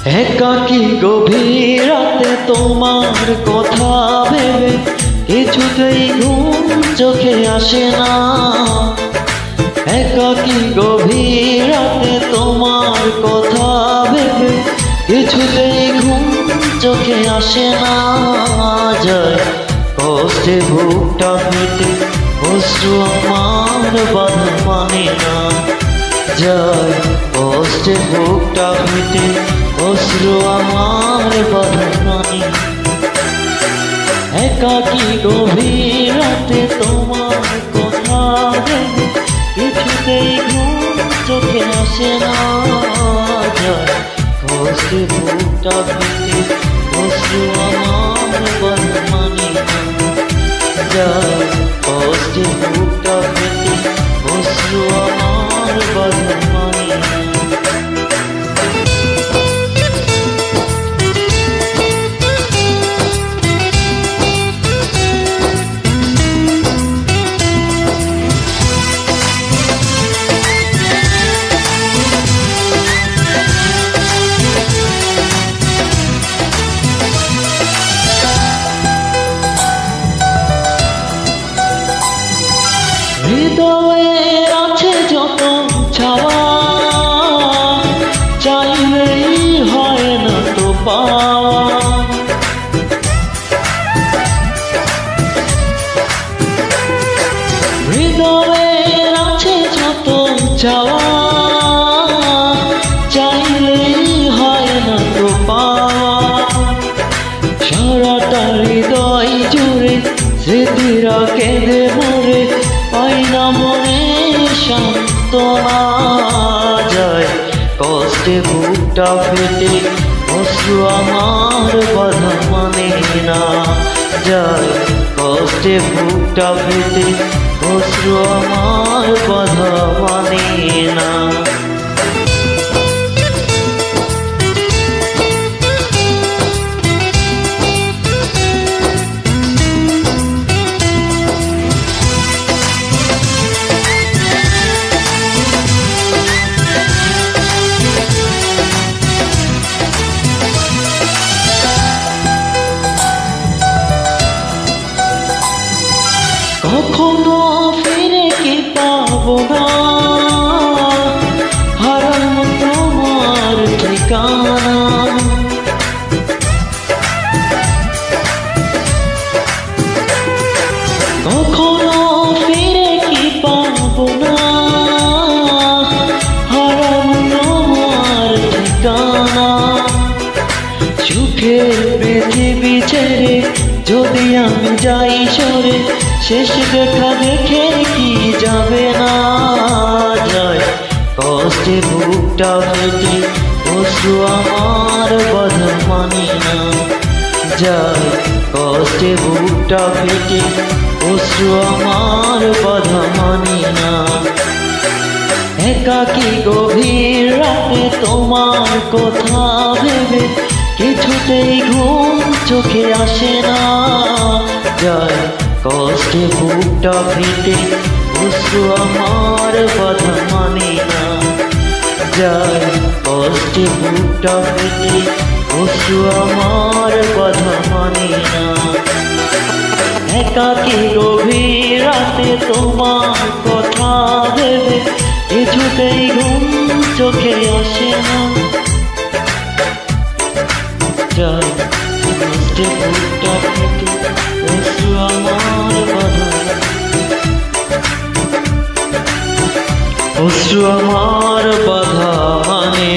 একাকী গভীর রাতে তোমার কথা ভেবে কিছুতেই ঘুম চোখে আসে না। একাকী গভীর রাতে তোমার কথা ভেবে কিছুতেই ঘুম চোখে আসে না। যায় কষ্টে বুকটা ফেটে অশ্রু আমার বাধা মানে না। যায় কষ্টে বুকটা ফেটে অশ্রু আমার বাধা মানে। একাকী গভীর রাতে তোমার কথা ভেবে কিছুতেই ঘুম চোখে আসে না। যায় কষ্টে বুকটা ফেটে অশ্রু আমার বাধা মানে না। যায় কষ্টে বুকটা ফেটে অশ্রু আমার বাধা মানে না। হৃদয়ে আছে যত চাওয়া, চাইলেই হয় না তো পাওয়া। হৃদয়ে আছে যত চাওয়া, চাইলেই হয় না তো পাওয়া। সারাটা হৃদয় জুড়ে স্মৃতিরা কেঁদে মরে, পাই না মনে সান্ত্বনা। যায় কষ্টে বুকটা ফেটে অশ্রু আমার বাধা মানে না। যায় কষ্টে বুকটা ফেটে অশ্রু আমার বাধা মানে না। কখনো ফিরে কি পাবো না, হারানো তোমার ঠিকানা। কখনো ফিরে কি পাবো না, হারানো তোমার ঠিকানা। সুখের পৃথিবী ছেড়ে যদি আমি যাই সরে, শেষ দেখা দেখে কি যাবে না। যায় কষ্টে বুকটা ফেটে অশ্রু আমার বাধা মানে না। যায় কষ্টে বুকটা ফেটে অশ্রু আমার বাধা মানে না। একাকী গভীর রাতে তোমার কথা ভেবে কিছুতেই ঘুম চোখে আসে না। যায় কষ্টে বুকটা ফেটে অশ্রু আমার বাধা মানে না। যায় কষ্টে বুকটা ফেটে অশ্রু আমার বাধা মানে না। একাকী গভীর রাতে তোমার কথা ভেবে কিছুতেই ঘুম চোখে আসে না। যায় কষ্টে বুকটা ফেটে অশ্রু আমার বাধা, অশ্রু আমার বাধা মানে